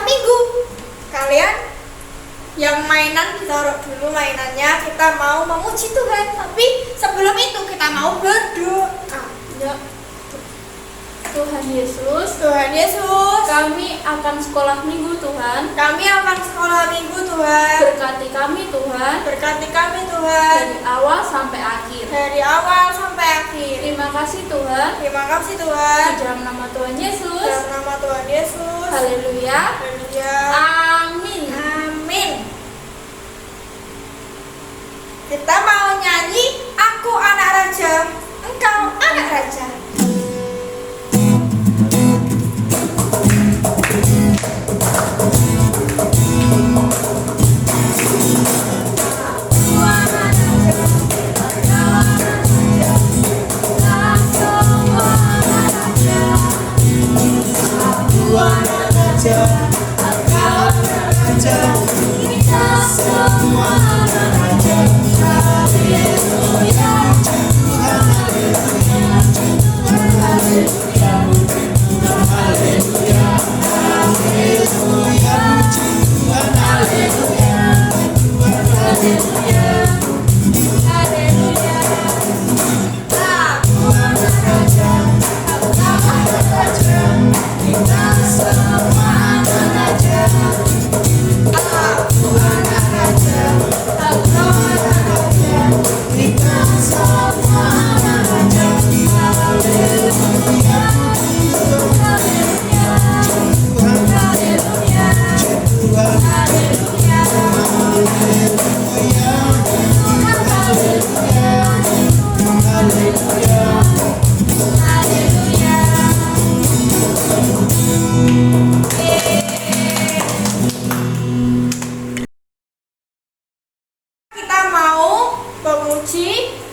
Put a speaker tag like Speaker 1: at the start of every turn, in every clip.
Speaker 1: minggu. Kalian yang mainan ditaruh dulu mainannya, kita mau memuji Tuhan. Tapi sebelum itu kita mau berdoa.
Speaker 2: Ya. Tuhan Yesus, kami akan sekolah minggu Tuhan.
Speaker 1: Kami akan sekolah minggu Tuhan.
Speaker 2: Berkati kami Tuhan.
Speaker 1: Berkati kami Tuhan.
Speaker 2: Dari awal sampai akhir.
Speaker 1: Dari awal sampai akhir.
Speaker 2: Terima kasih Tuhan.
Speaker 1: Terima kasih Tuhan.
Speaker 2: Di dalam nama Tuhan Yesus.
Speaker 1: Dalam nama Tuhan Yesus.
Speaker 2: Haleluya.
Speaker 1: Haleluya.
Speaker 2: Amin.
Speaker 1: Amin. Kita mau nyanyi Aku Anak Raja, Engkau Anak Raja.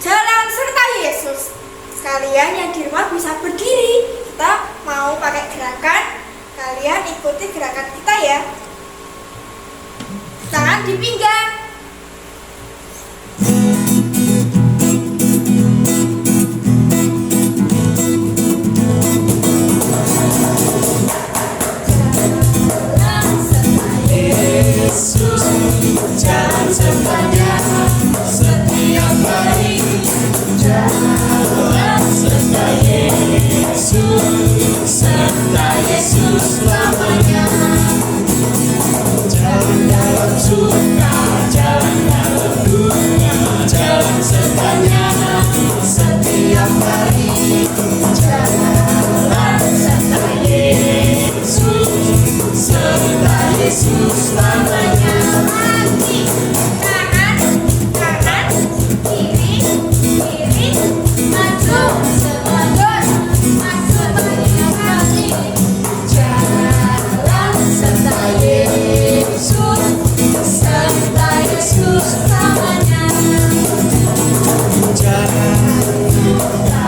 Speaker 1: Jalan serta Yesus. Kalian yang di rumah bisa berdiri. Kita mau pakai gerakan. Kalian ikuti gerakan kita ya. Tangan di pinggang.
Speaker 3: Jalan sertanya setiap hari. Jalan serta Yesus, serta Yesus selamanya. Jalan dalam suka, jalan dalam duka, jalan sertanya setiap hari. Jalan serta Yesus, serta Yesus selamanya.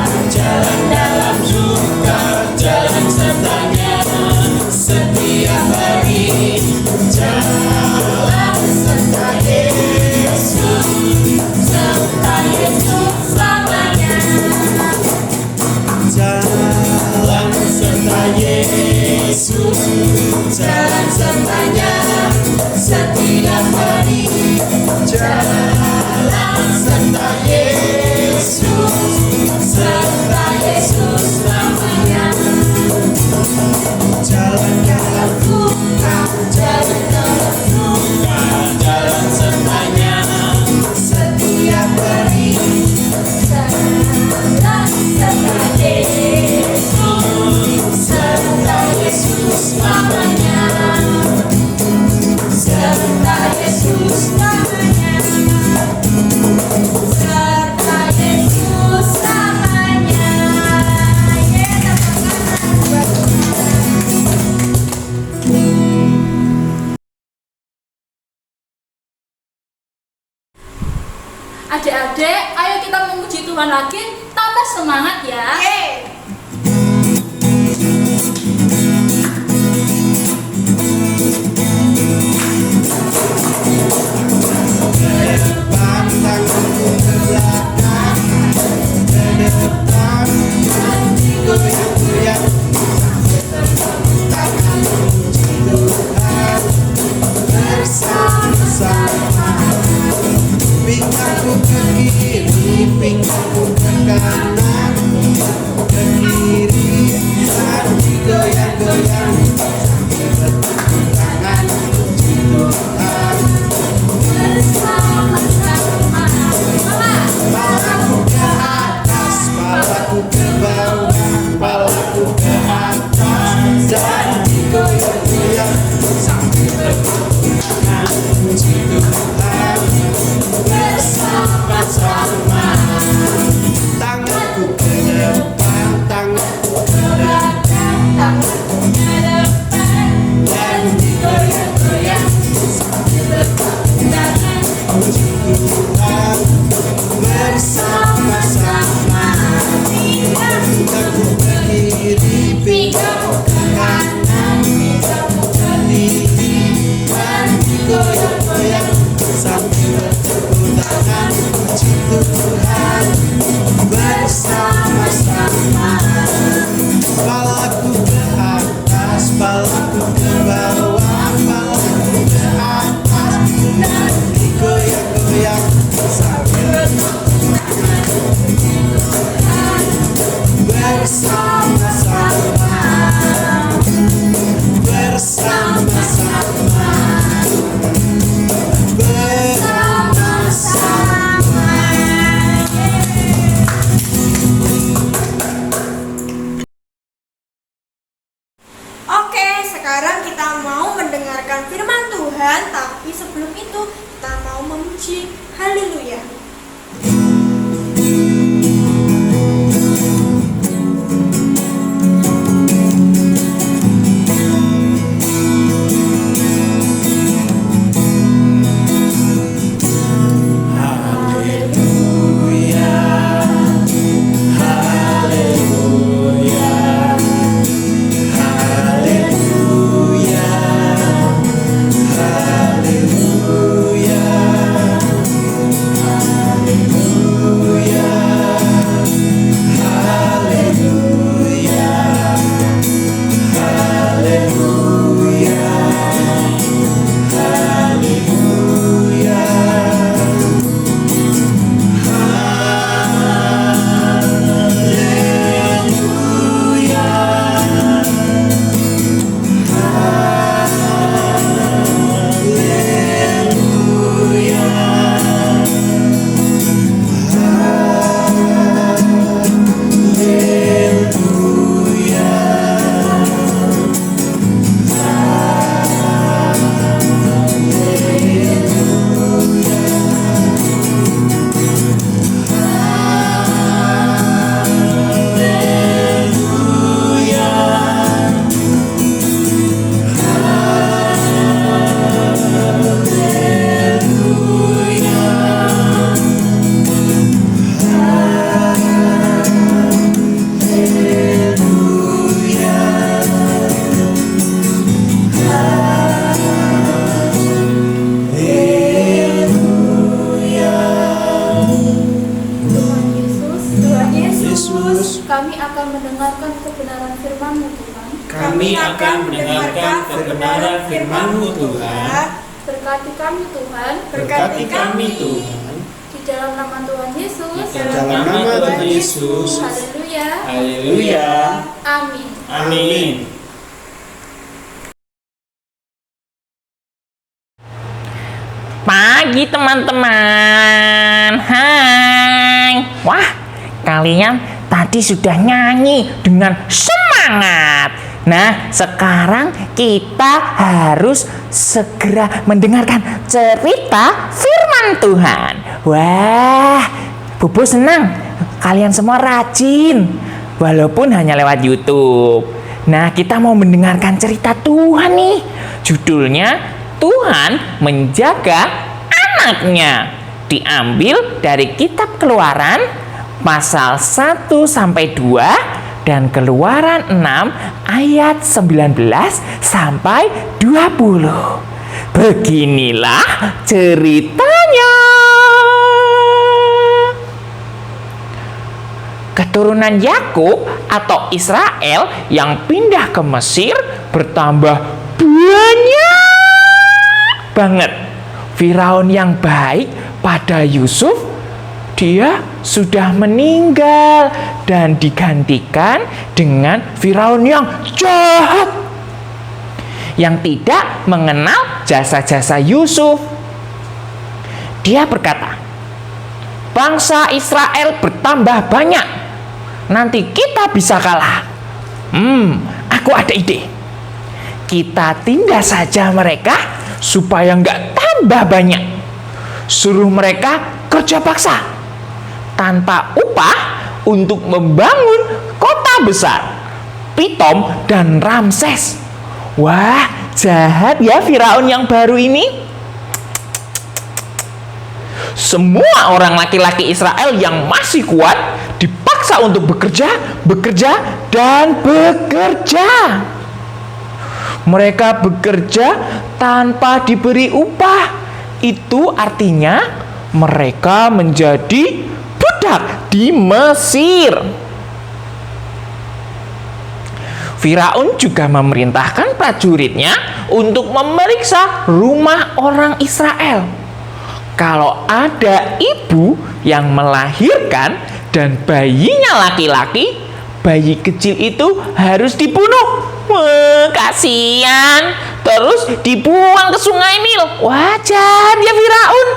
Speaker 3: Jalan dalam suka, jalan sertanya setiap hari. Jalan serta Yesus, serta Yesus selamanya. Jalan serta Yesus, jalan sertanya setiap hari. Jalan serta Yesus, serta Yesus selamanya. Jalan dalam suka, jalan dalam duka, jalan sertanya setiap hari. Jalan serta Yesus, serta Yesus selamanya. Serta Yesus selamanya. Serta Yesus selamanya.
Speaker 2: Adik-adik, ayo kita memuji Tuhan lagi, tambah semangat ya.
Speaker 3: Depan tanganku ke belakang, ke depan hatiku yang goyang. Tanganku puji Tuhan.
Speaker 1: sekarang kita mau mendengarkan firman Tuhan, tapi sebelum itu kita mau memuji. Haleluya.
Speaker 2: Kami akan mendengarkan kebenaran firman-Mu Tuhan.
Speaker 4: Kami akan mendengarkan kebenaran firman-Mu Tuhan.
Speaker 2: Berkati kami Tuhan.
Speaker 4: Berkati kami Tuhan.
Speaker 2: Di dalam nama Tuhan Yesus.
Speaker 4: Di dalam nama Tuhan Yesus.
Speaker 2: Haleluya.
Speaker 4: Haleluya.
Speaker 2: Amin.
Speaker 4: Amin.
Speaker 5: Pagi teman-teman. Hai. Wah, kalian tadi sudah nyanyi dengan semangat. Nah, sekarang kita harus segera mendengarkan cerita firman Tuhan. Wah, Bobo senang kalian semua rajin, walaupun hanya lewat YouTube. Nah, kita mau mendengarkan cerita Tuhan nih. Judulnya Tuhan menjaga anaknya. Diambil dari kitab Keluaran pasal 1 sampai 2 dan Keluaran 6 ayat 19 sampai 20. Beginilah ceritanya. Keturunan Yakub atau Israel yang pindah ke Mesir bertambah banyak banget. Firaun yang baik pada Yusuf, dia sudah meninggal dan digantikan dengan Firaun yang jahat, yang tidak mengenal jasa-jasa Yusuf. Dia berkata, bangsa Israel bertambah banyak, nanti kita bisa kalah. Aku ada ide. Kita tindas saja mereka supaya nggak tambah banyak. Suruh mereka kerja paksa tanpa upah untuk membangun kota besar, Pitom dan Ramses. Wah, jahat ya Firaun yang baru ini. Semua orang laki-laki Israel yang masih kuat dipaksa untuk bekerja, dan bekerja. Mereka bekerja tanpa diberi upah. Itu artinya mereka menjadi budak di Mesir. Firaun juga memerintahkan prajuritnya untuk memeriksa rumah orang Israel. Kalau ada ibu yang melahirkan dan bayinya laki-laki, bayi kecil itu harus dibunuh. Wah, kasihan. Terus dibuang ke sungai Nil. Wah, jahat ya Firaun.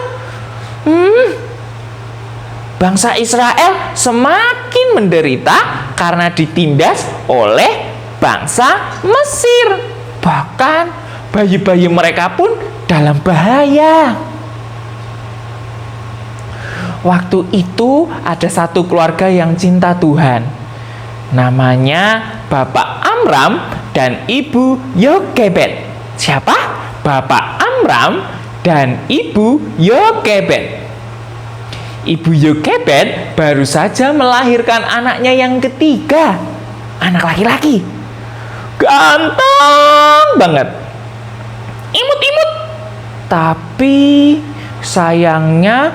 Speaker 5: Bangsa Israel semakin menderita karena ditindas oleh bangsa Mesir. Bahkan bayi-bayi mereka pun dalam bahaya. Waktu itu ada satu keluarga yang cinta Tuhan. Namanya Bapak Amram dan Ibu Yokebed. Siapa? Bapak Amram dan Ibu Yokebed. Ibu Yokebed baru saja melahirkan anaknya yang ketiga, anak laki-laki. Ganteng banget, imut-imut. Tapi sayangnya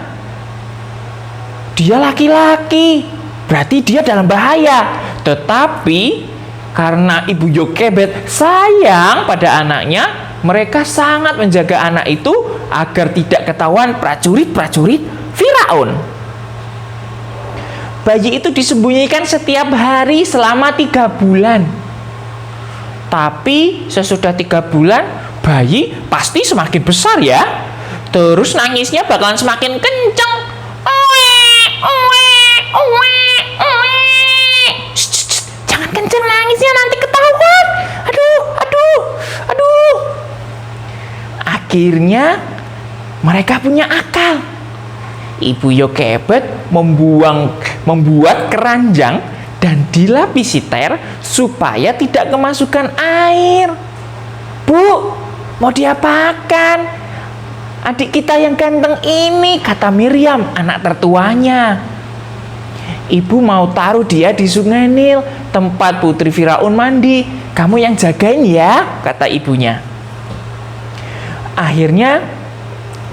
Speaker 5: dia laki-laki, berarti dia dalam bahaya. Tetapi karena Ibu Yokebed sayang pada anaknya, mereka sangat menjaga anak itu agar tidak ketahuan prajurit-prajurit Firaun. Bayi itu disembunyikan setiap hari selama 3 bulan. Tapi sesudah 3 bulan, bayi pasti semakin besar ya. Terus nangisnya bakalan semakin kenceng. Jangan kenceng nangisnya, nanti ketahuan. Aduh. Akhirnya mereka punya akal. Ibu Yokebed membuat keranjang dan dilapisi ter supaya tidak kemasukan air. Bu, mau diapakan adik kita yang ganteng ini? Kata Miriam, anak tertuanya. Ibu mau taruh dia di Sungai Nil, tempat putri Firaun mandi. Kamu yang jagain ya, kata ibunya. Akhirnya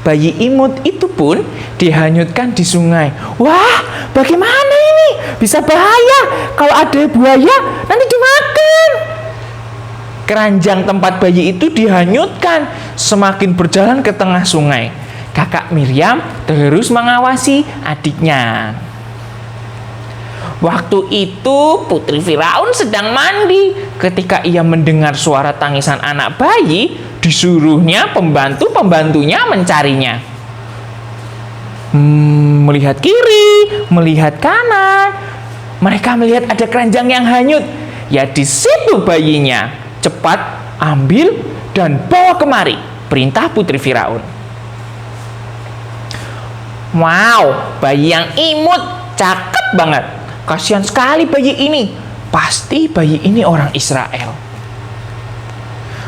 Speaker 5: bayi imut itu pun dihanyutkan di sungai. Wah, bagaimana ini? Bisa bahaya. Kalau ada buaya, nanti dimakan. Keranjang tempat bayi itu dihanyutkan. Semakin berjalan ke tengah sungai, kakak Miriam terus mengawasi adiknya. Waktu itu putri Firaun sedang mandi. Ketika ia mendengar suara tangisan anak bayi, disuruhnya pembantu-pembantunya mencarinya. Melihat kiri, melihat kanan, mereka melihat ada keranjang yang hanyut. Ya di situ bayinya. Cepat ambil dan bawa kemari, perintah putri Firaun. Wow, bayi yang imut, cakep banget. Kasihan sekali bayi ini. Pasti bayi ini orang Israel.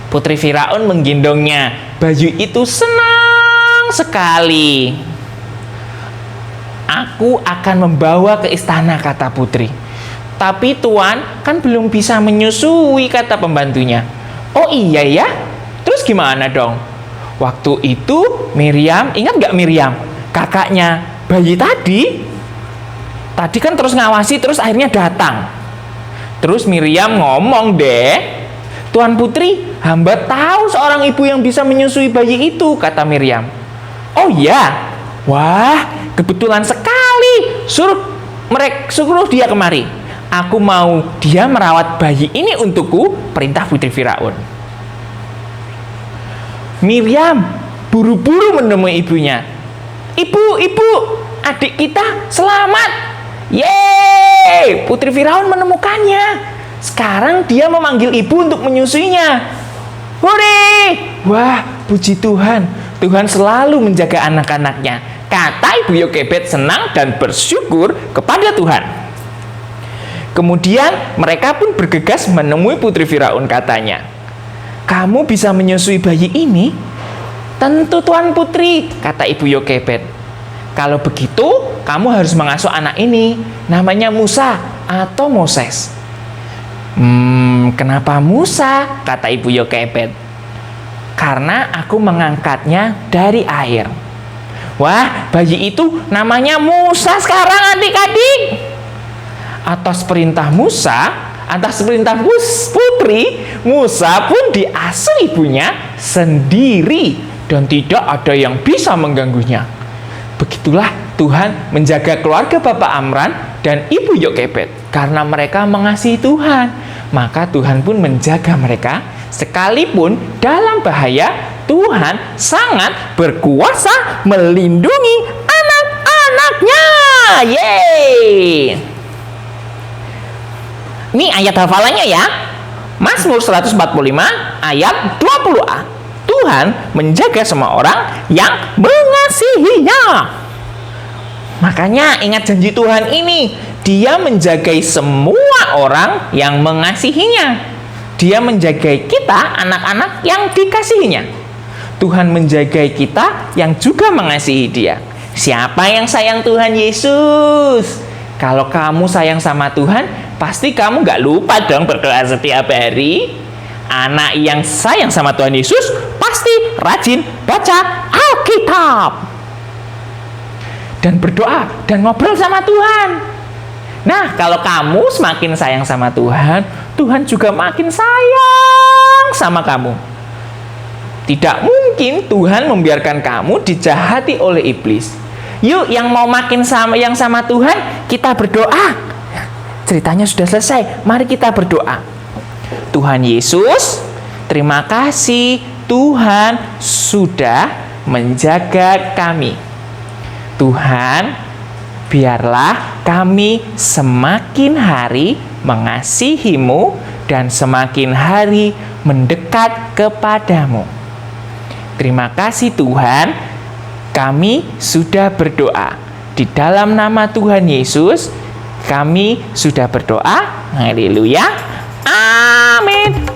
Speaker 5: Putri Firaun menggendongnya. Bayi itu senang sekali. Aku akan membawa ke istana, kata putri. Tapi tuan kan belum bisa menyusui, kata pembantunya. Oh iya ya? Terus gimana dong? Waktu itu Miriam, ingat gak Miriam? Kakaknya bayi tadi kan terus ngawasi, terus akhirnya datang. Terus Miriam ngomong deh, Tuan Putri, hamba tahu seorang ibu yang bisa menyusui bayi itu, kata Miriam. Oh iya? Wah, kebetulan sekali. Suruh dia kemari. Aku mau dia merawat bayi ini untukku, perintah putri Firaun. Miriam buru-buru menemui ibunya. Ibu, adik kita selamat. Yeay, putri Firaun menemukannya. Sekarang dia memanggil ibu untuk menyusuinya. Hore! Wah, puji Tuhan. Tuhan selalu menjaga anak-anaknya, kata Ibu Yokebed senang dan bersyukur kepada Tuhan. Kemudian mereka pun bergegas menemui putri Firaun, katanya. Kamu bisa menyusui bayi ini? Tentu Tuan Putri, kata Ibu Yokebed. Kalau begitu, kamu harus mengasuh anak ini. Namanya Musa atau Moses. Kenapa Musa? Kata Ibu Yokebed. Karena aku mengangkatnya dari air. Wah, bayi itu namanya Musa sekarang, adik-adik. Atas perintah putri, Musa pun diasuh ibunya sendiri dan tidak ada yang bisa mengganggunya. Begitulah Tuhan menjaga keluarga Bapak Amram dan Ibu Yokebed. Karena mereka mengasihi Tuhan, maka Tuhan pun menjaga mereka. Sekalipun dalam bahaya, Tuhan sangat berkuasa melindungi anak-anaknya. Yeay! Ini ayat hafalannya ya. Mazmur 145 ayat 20a. Tuhan menjaga semua orang yang mengasihinya. Makanya ingat janji Tuhan ini, Dia menjagai semua orang yang mengasihinya. Dia menjagai kita, anak-anak yang dikasihinya. Tuhan menjagai kita yang juga mengasihi Dia. Siapa yang sayang Tuhan Yesus? Kalau kamu sayang sama Tuhan, pasti kamu gak lupa dong berdoa setiap hari. Anak yang sayang sama Tuhan Yesus pasti rajin baca Alkitab dan berdoa dan ngobrol sama Tuhan. Nah, kalau kamu semakin sayang sama Tuhan, Tuhan juga makin sayang sama kamu. Tidak mungkin Tuhan membiarkan kamu dijahati oleh iblis. Yuk, yang mau makin sayang sama Tuhan, kita berdoa. Ceritanya sudah selesai, mari kita berdoa. Tuhan Yesus, terima kasih Tuhan sudah menjaga kami. Tuhan, biarlah kami semakin hari mengasihi-Mu dan semakin hari mendekat kepadamu. Terima kasih Tuhan, kami sudah berdoa. Di dalam nama Tuhan Yesus, kami sudah berdoa. Haleluya. Amin.